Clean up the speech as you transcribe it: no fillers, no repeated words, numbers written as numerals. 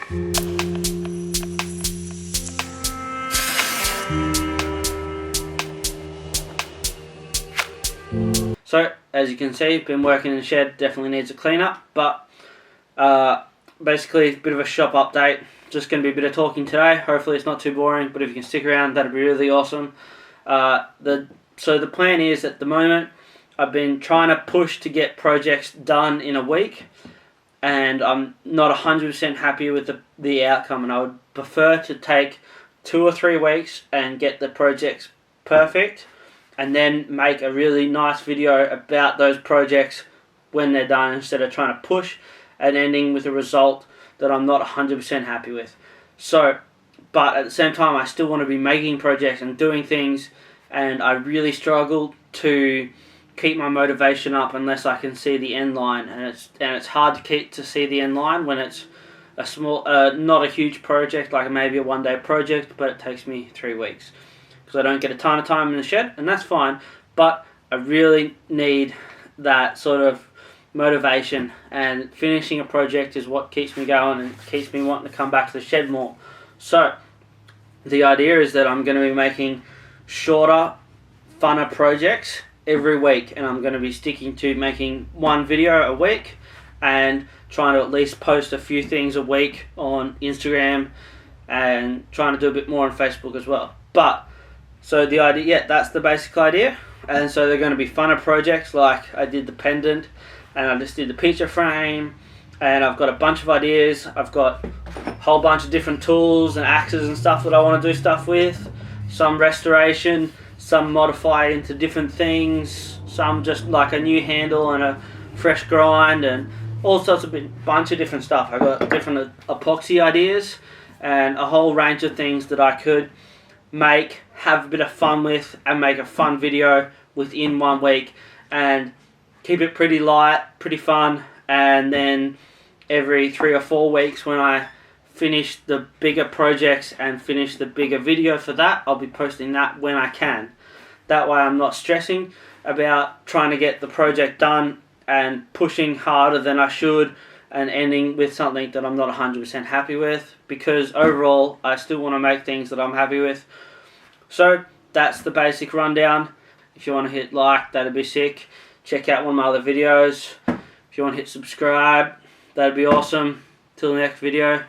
So, as you can see, been working in the shed, definitely needs a clean up, but basically a bit of a shop update. Just going to be a bit of talking today. Hopefully it's not too boring, but if you can stick around, that'd be really awesome. So the plan is, at the moment, I've been trying to push to get projects done in a week, and I'm not 100% happy with the outcome, and I would prefer to take 2 or 3 weeks and get the projects perfect, and then make a really nice video about those projects when they're done, instead of trying to push and ending with a result that I'm not 100% happy with. So, but at the same time, I still want to be making projects and doing things, and I really struggle to keep my motivation up unless I can see the end line, and it's hard to see the end line when it's a small, not a huge project, like maybe a 1-day project, but it takes me 3 weeks. Because I don't get a ton of time in the shed, and that's fine, but I really need that sort of motivation, and finishing a project is what keeps me going and keeps me wanting to come back to the shed more. So the idea is that I'm going to be making shorter, funner projects every week, and I'm going to be sticking to making 1 video a week and trying to at least post a few things a week on Instagram, and trying to do a bit more on Facebook as well. But so the idea, yeah, that's the basic idea. And so they're going to be funner projects, like I did the pendant, and I just did the picture frame, and I've got a bunch of ideas. I've got a whole bunch of different tools and axes and stuff that I want to do stuff with. Some restoration, some modify into different things, some just like a new handle and a fresh grind, and all sorts of bunch of different stuff. I've got different epoxy ideas and a whole range of things that I could make, have a bit of fun with, and make a fun video within 1 week, and keep it pretty light, pretty fun. And then every 3 or 4 weeks, when I finish the bigger projects and finish the bigger video for that, I'll be posting that when I can. That way I'm not stressing about trying to get the project done and pushing harder than I should and ending with something that I'm not 100% happy with, because overall I still want to make things that I'm happy with. So that's the basic rundown. If you want to hit like, that'd be sick. Check out one of my other videos. If you want to hit subscribe, that'd be awesome. Till the next video.